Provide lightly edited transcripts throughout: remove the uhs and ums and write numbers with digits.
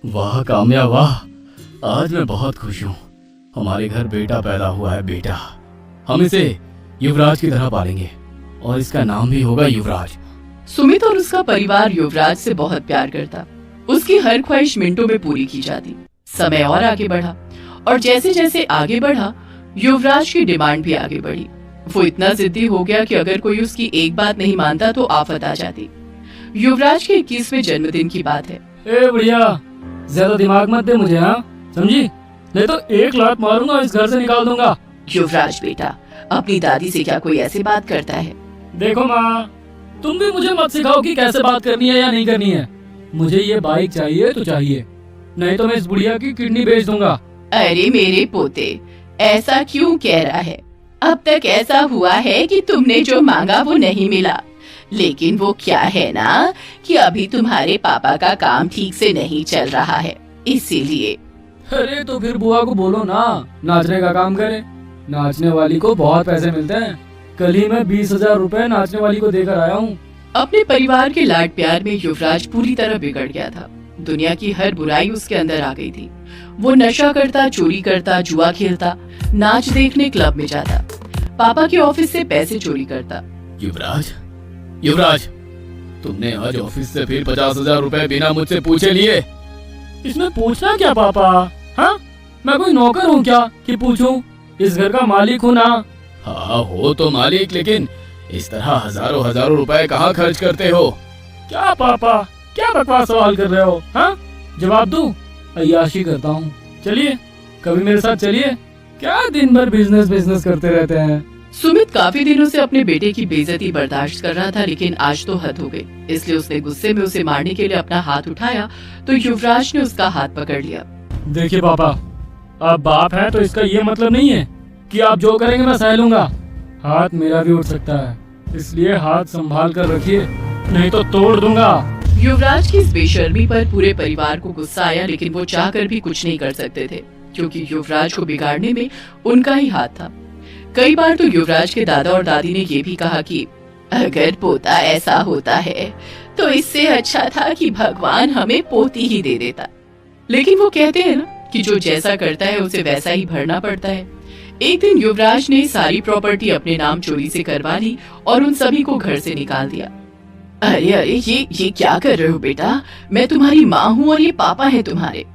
वाह काम्या वाह, आज मैं बहुत खुश हूँ। हमारे घर बेटा पैदा हुआ है। बेटा, हम इसे युवराज की तरह पालेंगे और इसका नाम भी होगा युवराज। सुमित और उसका परिवार युवराज से बहुत प्यार करता। उसकी हर ख्वाहिश मिनटों में पूरी की जाती। समय और आगे बढ़ा और जैसे जैसे आगे बढ़ा युवराज की डिमांड भी आगे बढ़ी। वो इतना जिद्दी हो गया कि अगर कोई उसकी एक बात नहीं मानता तो आफत आ जाती। युवराज के 21वें जन्मदिन की बात है। ए बढ़िया, ज्यादा दिमाग मत दे मुझे, हाँ समझी? नहीं तो 1 लात मारूंगा, इस घर से निकाल दूंगा। युवराज बेटा, अपनी दादी से क्या कोई ऐसे बात करता है? देखो माँ, तुम भी मुझे मत सिखाओ कि कैसे बात करनी है या नहीं करनी है। मुझे ये बाइक चाहिए तो चाहिए, नहीं तो मैं इस बुढ़िया की किडनी बेच दूंगा। अरे मेरे पोते, ऐसा क्यों कह रहा है? अब तक ऐसा हुआ है कि तुमने जो मांगा वो नहीं मिला, लेकिन वो क्या है ना कि अभी तुम्हारे पापा का काम ठीक से नहीं चल रहा है, इसीलिए। अरे तो फिर बुआ को बोलो ना नाचने का काम करे। नाचने वाली को बहुत पैसे मिलते हैं। कल ही मैं 20,000 रुपए नाचने वाली को देकर आया हूँ। अपने परिवार के लाड प्यार में युवराज पूरी तरह बिगड़ गया था। दुनिया की हर बुराई उसके अंदर आ गई थी। वो नशा करता, चोरी करता, जुआ खेलता, नाच देखने क्लब में जाता, पापा के ऑफिस से पैसे चोरी करता। युवराज, युवराज, तुमने आज ऑफिस से फिर 50,000 रुपए बिना मुझसे पूछे लिए। इसमें पूछना क्या पापा? हाँ, मैं कोई नौकर हूँ क्या कि पूछूं? इस घर का मालिक हूँ ना। हाँ हो तो मालिक, लेकिन इस तरह हजारों हजारों रुपए कहाँ खर्च करते हो? क्या पापा, क्या बकवास सवाल कर रहे हो? हाँ, जवाब दूं? अय्याशी करता हूँ। चलिए कभी मेरे साथ चलिए। क्या दिन भर बिजनेस बिजनेस करते रहते हैं। सुमित काफी दिनों से अपने बेटे की बेइज्जती बर्दाश्त कर रहा था, लेकिन आज तो हद हो गई। इसलिए उसने गुस्से में उसे मारने के लिए अपना हाथ उठाया तो युवराज ने उसका हाथ पकड़ लिया। देखिए पापा, आप बाप हैं तो इसका ये मतलब नहीं है कि आप जो करेंगे मैं सह लूंगा। हाथ मेरा भी उठ सकता है, इसलिए हाथ संभाल कर रखिए, नहीं तो तोड़ दूंगा। युवराज की इस बेशर्मी पर पूरे परिवार को गुस्सा आया, लेकिन वो चाहकर भी कुछ नहीं कर सकते थे, क्योंकि युवराज को बिगाड़ने में उनका ही हाथ था। कई बार तो युवराज के दादा और दादी ने ये भी कहा कि अगर पोता ऐसा होता है तो इससे अच्छा था कि भगवान हमें पोती ही दे देता। लेकिन वो कहते हैं ना कि जो जैसा करता है उसे वैसा ही भरना पड़ता है। एक दिन युवराज ने सारी प्रॉपर्टी अपने नाम चोरी से करवा ली और उन सभी को घर से निकाल दिया। अरे अरे, ये क्या कर रहे हो बेटा? मैं तुम्हारी माँ हूँ और ये पापा है तुम्हारे।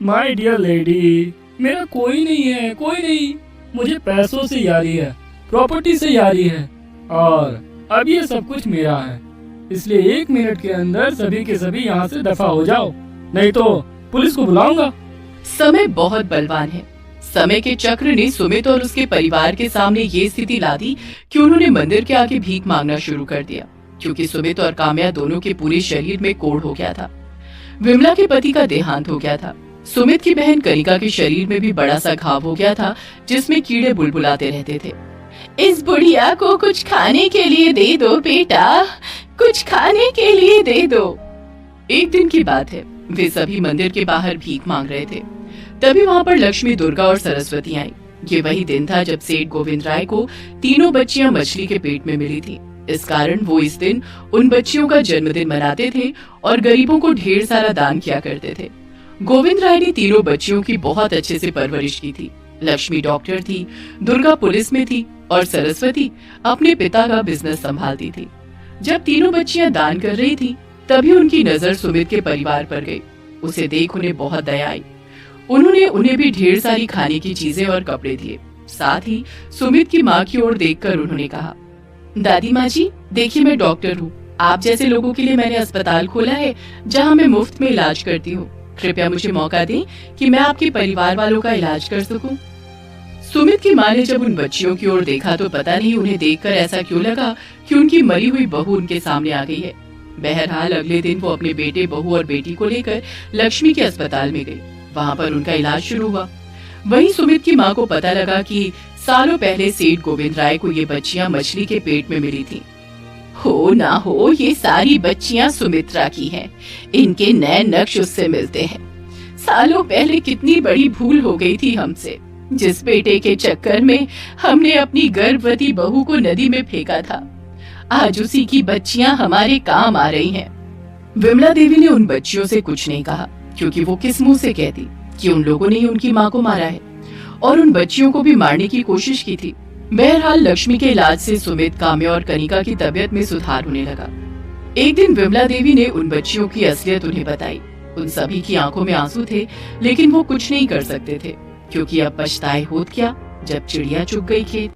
माय डियर लेडी, मेरा कोई नहीं है, कोई नहीं। मुझे पैसों से यारी है, प्रॉपर्टी से यारी है, और अब ये सब कुछ मेरा है। इसलिए 1 मिनट के अंदर सभी के सभी यहाँ से दफा हो जाओ, नहीं तो पुलिस को बुलाऊंगा। समय बहुत बलवान है। समय के चक्र ने सुमित और उसके परिवार के सामने ये स्थिति ला दी कि उन्होंने मंदिर के आगे भीख मांगना शुरू कर दिया, क्योंकि सुमित और काम्या दोनों के पूरे शरीर में कोढ़ हो गया था। विमला के पति का देहांत हो गया था। सुमित की बहन कनिका के शरीर में भी बड़ा सा घाव हो गया था, जिसमें कीड़े बुलबुलाते रहते थे। इस बुढ़िया को कुछ खाने के लिए दे दो बेटा, कुछ खाने के लिए दे दो। एक दिन की बात है, वे सभी मंदिर के बाहर भीख मांग रहे थे। तभी वहाँ पर लक्ष्मी, दुर्गा और सरस्वती आई। ये वही दिन था जब सेठ गोविंद राय को 3 बच्चियां मछली के पेट में मिली थी। इस कारण वो इस दिन उन बच्चियों का जन्मदिन मनाते थे और गरीबों को ढेर सारा दान किया करते थे। गोविंद राय ने 3 बच्चियों की बहुत अच्छे से परवरिश की थी। लक्ष्मी डॉक्टर थी, दुर्गा पुलिस में थी और सरस्वती अपने पिता का बिजनेस संभालती थी। जब 3 बच्चियां दान कर रही थी, तभी उनकी नजर सुमित के परिवार पर गई। उसे देख उन्हें बहुत दया आई। उन्होंने उन्हें भी ढेर सारी खाने की चीजें और कपड़े दिए। साथ ही सुमित की माँ की ओर देखकर उन्होंने कहा, दादी माँ जी, देखिए मैं डॉक्टर हूँ। आप जैसे लोगों के लिए मैंने अस्पताल खोला है जहाँ मैं मुफ्त में इलाज करती हूँ। कृपया मुझे मौका दें कि मैं आपके परिवार वालों का इलाज कर सकूं। सुमित की माँ ने जब उन बच्चियों की ओर देखा तो पता नहीं उन्हें देखकर ऐसा क्यों लगा कि उनकी मरी हुई बहू उनके सामने आ गई है। बहरहाल अगले दिन वो अपने बेटे, बहू और बेटी को लेकर लक्ष्मी के अस्पताल में गई। वहाँ पर उनका इलाज शुरू हुआ। वहीं सुमित की माँ को पता लगा कि सालों पहले सेठ गोविंद राय को ये बच्चियां मछली के पेट में मिली थी। हो ना हो, ये सारी बच्चियां सुमित्रा की हैं। इनके नए नक्श उससे मिलते हैं। सालों पहले कितनी बड़ी भूल हो गई थी हमसे, जिस बेटे के चक्कर में हमने अपनी गर्भवती बहू को नदी में फेंका था। आज उसी की बच्चियां हमारे काम आ रही हैं। विमला देवी ने उन बच्चियों से कुछ नहीं कहा, क्योंकि वो किस मुंह से कहती कि उन लोगों ने ही उनकी माँ को मारा है और उन बच्चियों को भी मारने की कोशिश की थी। बहरहाल लक्ष्मी के इलाज से सुमित, काम्या और कनिका की तबीयत में सुधार होने लगा। एक दिन विमला देवी ने उन बच्चियों की असलियत उन्हें बताई। उन सभी की आंखों में आंसू थे, लेकिन वो कुछ नहीं कर सकते थे, क्योंकि अब पछताए होत क्या जब चिड़िया चुग गई खेत।